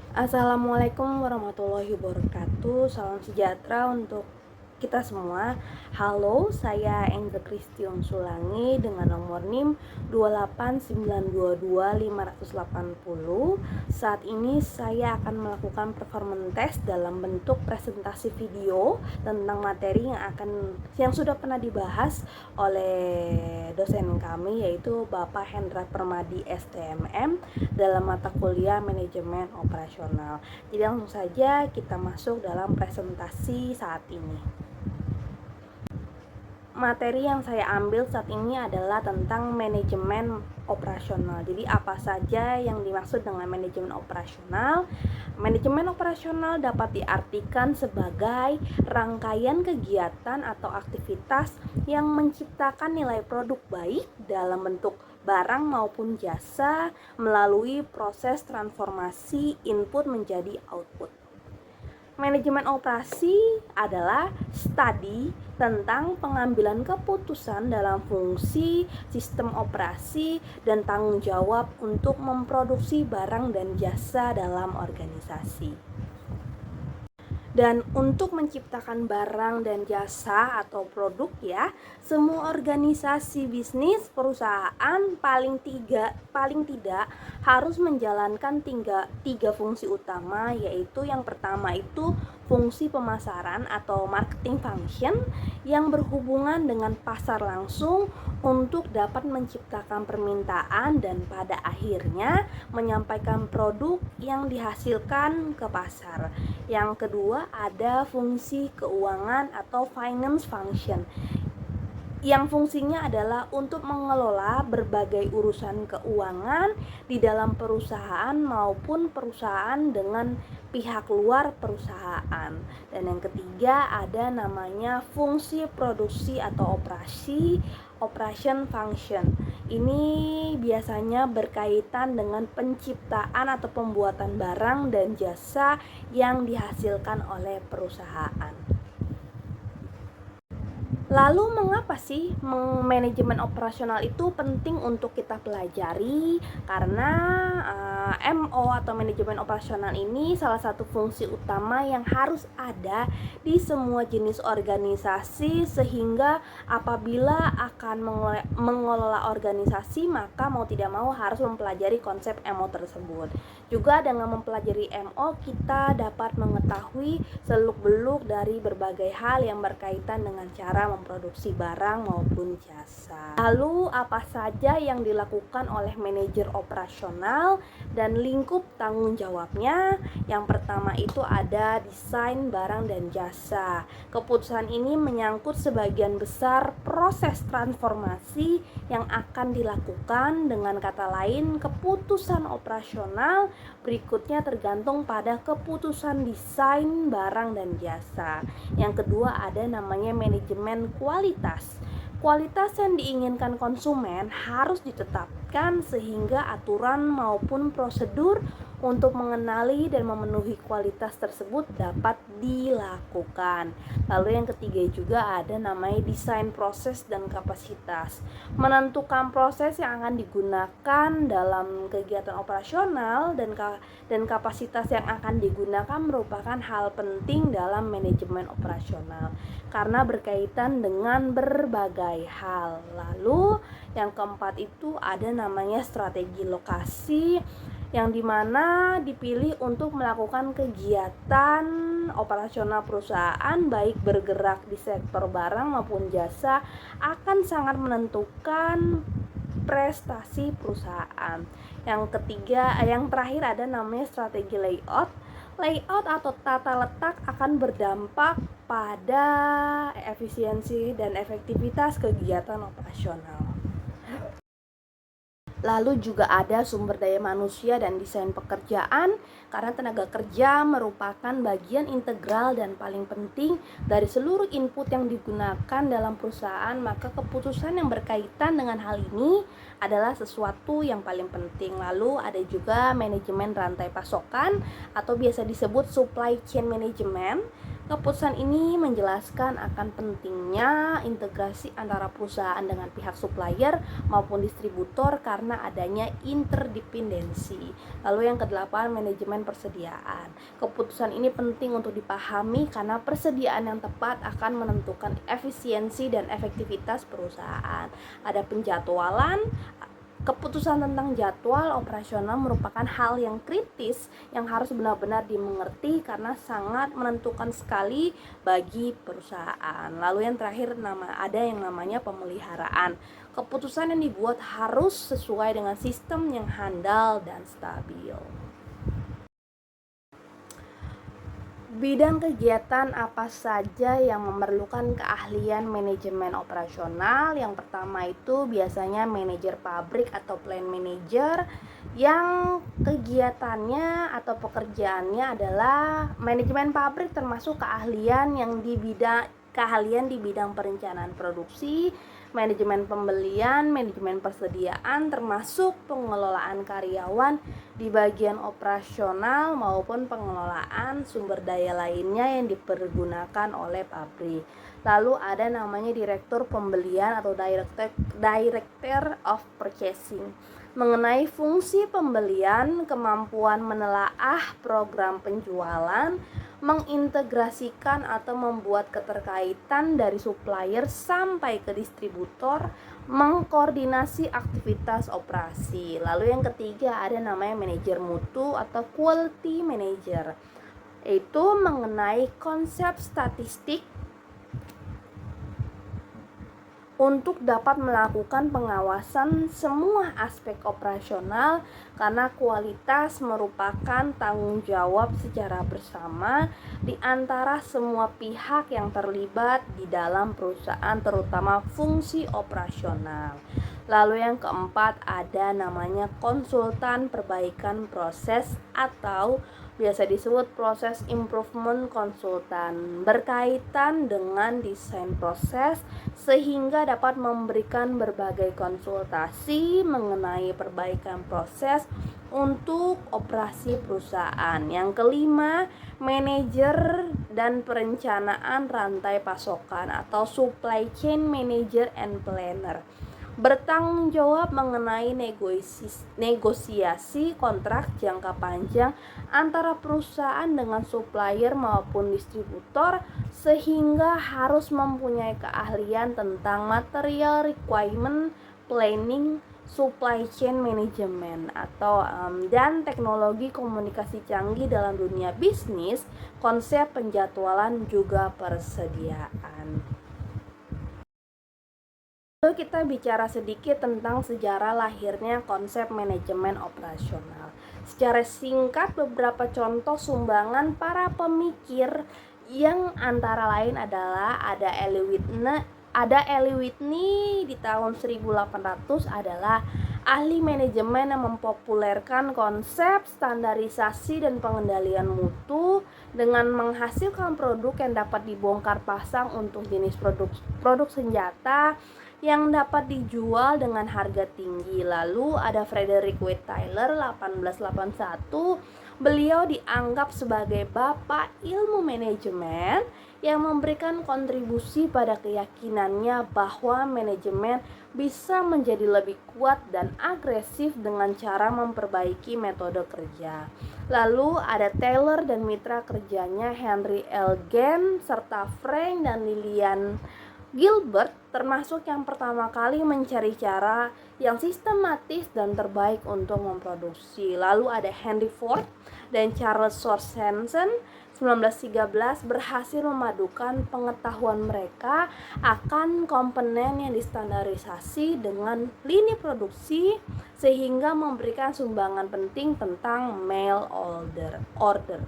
Assalamualaikum warahmatullahi wabarakatuh. Salam sejahtera untuk kita semua. Halo, saya Angel Christian Sulangi dengan nomor NIM 28922-580. Saat ini saya akan melakukan performance test dalam bentuk presentasi video tentang materi yang sudah pernah dibahas oleh dosen kami, yaitu Bapak Hendra Permadi STMM dalam mata kuliah manajemen operasional. Jadi langsung saja kita masuk dalam presentasi saat ini. Materi yang saya ambil saat ini adalah tentang manajemen operasional. Jadi apa saja yang dimaksud dengan manajemen operasional? Manajemen operasional dapat diartikan sebagai rangkaian kegiatan atau aktivitas yang menciptakan nilai produk baik dalam bentuk barang maupun jasa melalui proses transformasi input menjadi output. Manajemen operasi adalah studi tentang pengambilan keputusan dalam fungsi, sistem operasi, dan tanggung jawab untuk memproduksi barang dan jasa dalam organisasi. Dan untuk menciptakan barang dan jasa atau produk semua organisasi bisnis perusahaan paling tidak harus menjalankan tiga fungsi utama, yaitu yang pertama itu fungsi pemasaran atau marketing function yang berhubungan dengan pasar langsung untuk dapat menciptakan permintaan dan pada akhirnya menyampaikan produk yang dihasilkan ke pasar. Yang kedua ada fungsi keuangan atau finance function yang fungsinya adalah untuk mengelola berbagai urusan keuangan di dalam perusahaan maupun perusahaan dengan pihak luar perusahaan. Dan yang ketiga ada namanya fungsi produksi atau operation function. Ini biasanya berkaitan dengan penciptaan atau pembuatan barang dan jasa yang dihasilkan oleh perusahaan. Lalu mengapa sih manajemen operasional itu penting untuk kita pelajari? Karena MO atau manajemen operasional ini salah satu fungsi utama yang harus ada di semua jenis organisasi, sehingga apabila akan mengelola organisasi maka mau tidak mau harus mempelajari konsep MO tersebut. Juga dengan mempelajari MO kita dapat mengetahui seluk-beluk dari berbagai hal yang berkaitan dengan cara memproduksi barang maupun jasa. Lalu apa saja yang dilakukan oleh manajer operasional dan lingkup tanggung jawabnya? Yang pertama itu ada desain barang dan jasa. Keputusan ini menyangkut sebagian besar proses transformasi yang akan dilakukan. Dengan kata lain, keputusan operasional berikutnya tergantung pada keputusan desain barang dan jasa. Yang kedua ada namanya manajemen kualitas. Kualitas yang diinginkan konsumen harus ditetapkan sehingga aturan maupun prosedur untuk mengenali dan memenuhi kualitas tersebut dapat dilakukan. Lalu yang ketiga juga ada namanya desain proses dan kapasitas. Menentukan proses yang akan digunakan dalam kegiatan operasional dan kapasitas yang akan digunakan merupakan hal penting dalam manajemen operasional karena berkaitan dengan berbagai hal. Lalu yang keempat itu ada namanya strategi lokasi, yang dimana dipilih untuk melakukan kegiatan operasional perusahaan baik bergerak di sektor barang maupun jasa akan sangat menentukan prestasi perusahaan. Yang terakhir ada namanya strategi layout. Layout atau tata letak akan berdampak pada efisiensi dan efektivitas kegiatan operasional. Lalu juga ada sumber daya manusia dan desain pekerjaan, karena tenaga kerja merupakan bagian integral dan paling penting dari seluruh input yang digunakan dalam perusahaan, maka keputusan yang berkaitan dengan hal ini adalah sesuatu yang paling penting. Lalu ada juga manajemen rantai pasokan atau biasa disebut supply chain management. Keputusan ini menjelaskan akan pentingnya integrasi antara perusahaan dengan pihak supplier maupun distributor karena adanya interdependensi. Lalu yang kedelapan, manajemen persediaan. Keputusan ini penting untuk dipahami karena persediaan yang tepat akan menentukan efisiensi dan efektivitas perusahaan. Ada penjadwalan. Keputusan tentang jadwal operasional merupakan hal yang kritis yang harus benar-benar dimengerti karena sangat menentukan sekali bagi perusahaan. Lalu yang terakhir ada yang namanya pemeliharaan. Keputusan yang dibuat harus sesuai dengan sistem yang handal dan stabil. Bidang kegiatan apa saja yang memerlukan keahlian manajemen operasional? Yang pertama itu biasanya manajer pabrik atau plant manager yang kegiatannya atau pekerjaannya adalah manajemen pabrik, termasuk keahlian di bidang perencanaan produksi, manajemen pembelian, manajemen persediaan, termasuk pengelolaan karyawan di bagian operasional maupun pengelolaan sumber daya lainnya yang dipergunakan oleh pabrik. Lalu ada namanya direktur pembelian atau director of purchasing. Mengenai fungsi pembelian, kemampuan menelaah program penjualan, mengintegrasikan atau membuat keterkaitan dari supplier sampai ke distributor, mengkoordinasi aktivitas operasi. Lalu yang ketiga ada namanya manajer mutu atau quality manager, yaitu mengenai konsep statistik untuk dapat melakukan pengawasan semua aspek operasional karena kualitas merupakan tanggung jawab secara bersama di antara semua pihak yang terlibat di dalam perusahaan, terutama fungsi operasional. Lalu yang keempat ada namanya konsultan perbaikan proses atau biasa disebut proses improvement konsultan, berkaitan dengan desain proses sehingga dapat memberikan berbagai konsultasi mengenai perbaikan proses untuk operasi perusahaan. Yang kelima, manajer dan perencanaan rantai pasokan atau supply chain manager and planner, bertanggung jawab mengenai negosiasi kontrak jangka panjang antara perusahaan dengan supplier maupun distributor, sehingga harus mempunyai keahlian tentang material requirement planning, supply chain management atau dan teknologi komunikasi canggih dalam dunia bisnis, konsep penjadwalan juga persediaan. Lalu kita bicara sedikit tentang sejarah lahirnya konsep manajemen operasional. Secara singkat, beberapa contoh sumbangan para pemikir yang antara lain adalah ada Eli Whitney di tahun 1800 adalah ahli manajemen yang mempopulerkan konsep standarisasi dan pengendalian mutu dengan menghasilkan produk yang dapat dibongkar pasang untuk jenis produk senjata yang dapat dijual dengan harga tinggi. Lalu ada Frederick White Tyler 1881. Beliau dianggap sebagai bapak ilmu manajemen yang memberikan kontribusi pada keyakinannya bahwa manajemen bisa menjadi lebih kuat dan agresif dengan cara memperbaiki metode kerja. Lalu ada Taylor dan mitra kerjanya Henry L. Gann serta Frank dan Lillian Gilbert termasuk yang pertama kali mencari cara yang sistematis dan terbaik untuk memproduksi. Lalu ada Henry Ford dan Charles Sorensen 1913 berhasil memadukan pengetahuan mereka akan komponen yang distandarisasi dengan lini produksi sehingga memberikan sumbangan penting tentang mail order.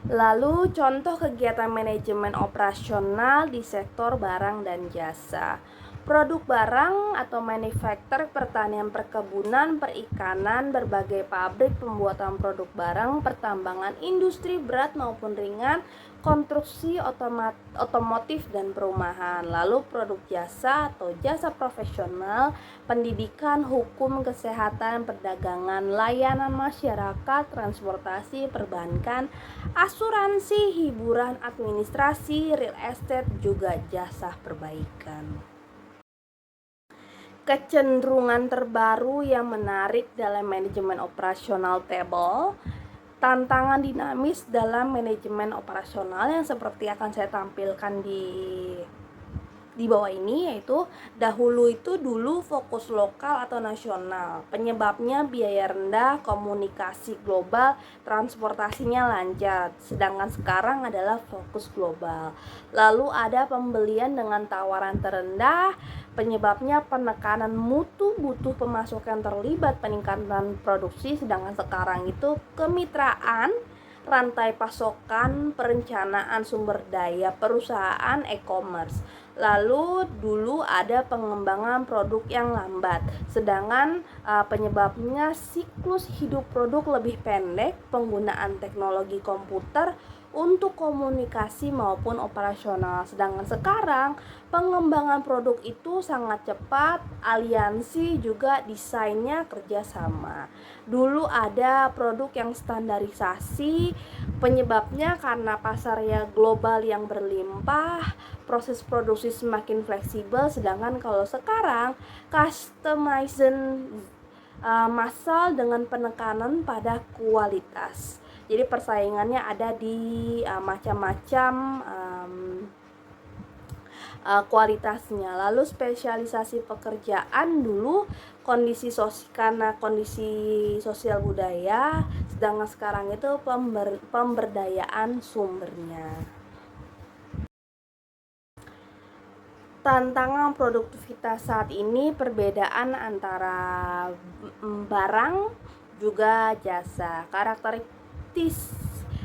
Lalu contoh kegiatan manajemen operasional di sektor barang dan jasa. Produk barang atau manufaktur pertanian, perkebunan, perikanan, berbagai pabrik pembuatan produk barang, pertambangan, industri berat maupun ringan, konstruksi otomotif dan perumahan. Lalu produk jasa atau jasa profesional, pendidikan, hukum, kesehatan, perdagangan, layanan masyarakat, transportasi, perbankan, asuransi, hiburan, administrasi, real estate, juga jasa perbaikan. Kecenderungan terbaru yang menarik dalam manajemen operasional table, tantangan dinamis dalam manajemen operasional yang seperti akan saya tampilkan di bawah ini, yaitu dulu fokus lokal atau nasional. Penyebabnya biaya rendah, komunikasi global, transportasinya lancar. Sedangkan sekarang adalah fokus global. Lalu ada pembelian dengan tawaran terendah. Penyebabnya penekanan mutu, butuh pemasukan terlibat peningkatan produksi. Sedangkan sekarang itu kemitraan, rantai pasokan, perencanaan sumber daya, perusahaan e-commerce. Lalu dulu ada pengembangan produk yang lambat, sedangkan penyebabnya siklus hidup produk lebih pendek, penggunaan teknologi komputer untuk komunikasi maupun operasional. Sedangkan sekarang pengembangan produk itu sangat cepat, aliansi juga desainnya kerjasama. Dulu ada produk yang standarisasi, penyebabnya karena pasarnya global yang berlimpah, proses produksi semakin fleksibel. Sedangkan kalau sekarang customization massal dengan penekanan pada kualitas. Jadi persaingannya ada di macam-macam kualitasnya. Lalu spesialisasi pekerjaan dulu karena kondisi sosial budaya, sedangkan sekarang itu pemberdayaan sumbernya. Tantangan produktivitas saat ini, perbedaan antara barang juga jasa.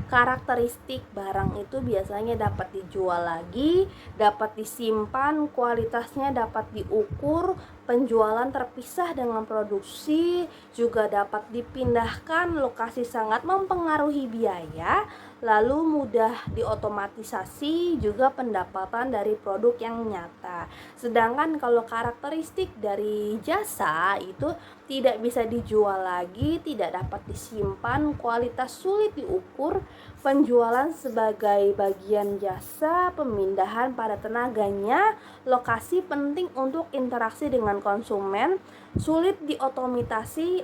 Karakteristik barang itu biasanya dapat dijual lagi, dapat disimpan, kualitasnya dapat diukur, penjualan terpisah dengan produksi, juga dapat dipindahkan, lokasi sangat mempengaruhi biaya, lalu mudah diotomatisasi, juga pendapatan dari produk yang nyata. Sedangkan kalau karakteristik dari jasa itu tidak bisa dijual lagi, tidak dapat disimpan, kualitas sulit diukur, penjualan sebagai bagian jasa, pemindahan pada tenaganya, lokasi penting untuk interaksi dengan konsumen, sulit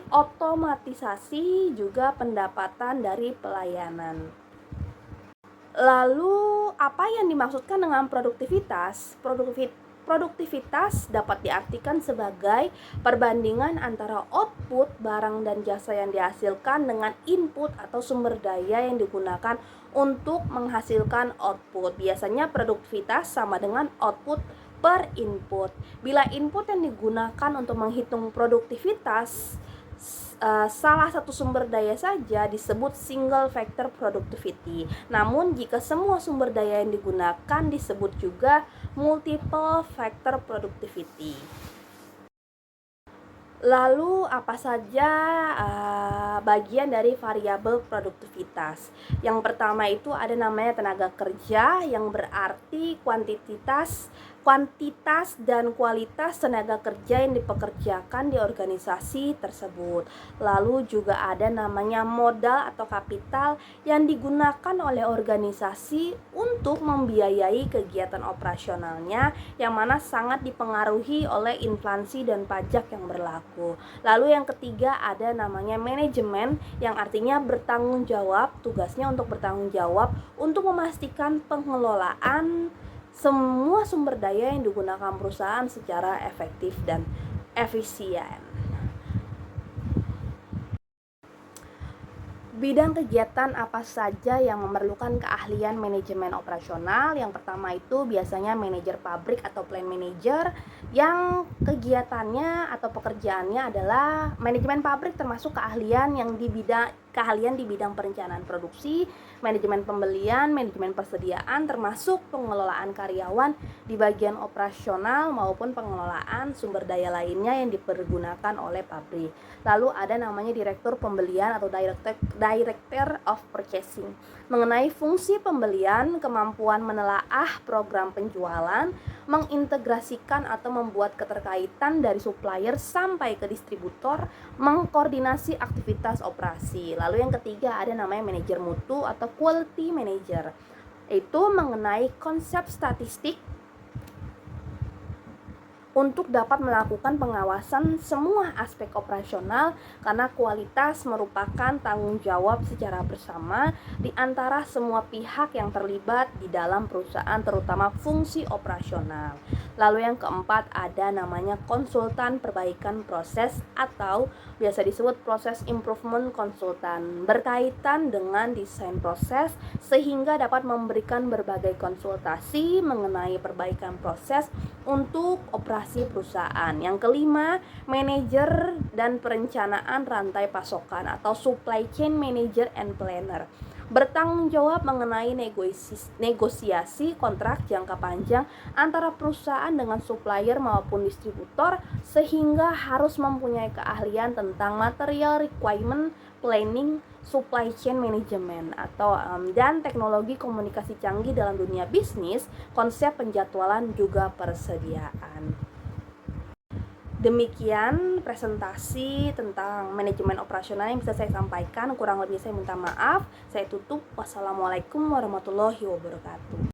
otomatisasi, juga pendapatan dari pelayanan. Lalu apa yang dimaksudkan dengan produktivitas? Produktivitas dapat diartikan sebagai perbandingan antara output barang dan jasa yang dihasilkan dengan input atau sumber daya yang digunakan untuk menghasilkan output. Biasanya produktivitas sama dengan output per input. Bila input yang digunakan untuk menghitung produktivitas salah satu sumber daya saja disebut single factor productivity. Namun jika semua sumber daya yang digunakan disebut juga multiple factor productivity. Lalu apa saja bagian dari variabel produktivitas? Yang pertama itu ada namanya tenaga kerja, yang berarti kuantitas dan kualitas tenaga kerja yang dipekerjakan di organisasi tersebut. Lalu juga ada namanya modal atau kapital yang digunakan oleh organisasi untuk membiayai kegiatan operasionalnya, yang mana sangat dipengaruhi oleh inflasi dan pajak yang berlaku. Lalu yang ketiga ada namanya manajemen, yang artinya bertanggung jawab, tugasnya untuk bertanggung jawab untuk memastikan pengelolaan semua sumber daya yang digunakan perusahaan secara efektif dan efisien. Bidang kegiatan apa saja yang memerlukan keahlian manajemen operasional? Yang pertama itu biasanya manajer pabrik atau plant manager, yang kegiatannya atau pekerjaannya adalah manajemen pabrik, termasuk keahlian yang di bidang keahlian di bidang perencanaan produksi, manajemen pembelian, manajemen persediaan, termasuk pengelolaan karyawan di bagian operasional maupun pengelolaan sumber daya lainnya yang dipergunakan oleh pabrik. Lalu ada namanya direktur pembelian atau director of purchasing. Mengenai fungsi pembelian, kemampuan menelaah program penjualan, mengintegrasikan atau membuat keterkaitan dari supplier sampai ke distributor, mengkoordinasi aktivitas operasi. Lalu yang ketiga ada namanya manajer mutu atau quality manager. Itu mengenai konsep statistik untuk dapat melakukan pengawasan semua aspek operasional, karena kualitas merupakan tanggung jawab secara bersama di antara semua pihak yang terlibat di dalam perusahaan, terutama fungsi operasional. Lalu yang keempat ada namanya konsultan perbaikan proses atau biasa disebut proses improvement konsultan, berkaitan dengan desain proses sehingga dapat memberikan berbagai konsultasi mengenai perbaikan proses untuk operasi perusahaan. Yang kelima, manajer dan perencanaan rantai pasokan atau supply chain manager and planner, bertanggung jawab mengenai negosiasi kontrak jangka panjang antara perusahaan dengan supplier maupun distributor, sehingga harus mempunyai keahlian tentang material requirement planning, supply chain management atau dan teknologi komunikasi canggih dalam dunia bisnis, konsep penjadwalan juga persediaan. Demikian presentasi tentang manajemen operasional yang bisa saya sampaikan. Kurang lebih saya minta maaf. Saya tutup. Wassalamualaikum warahmatullahi wabarakatuh.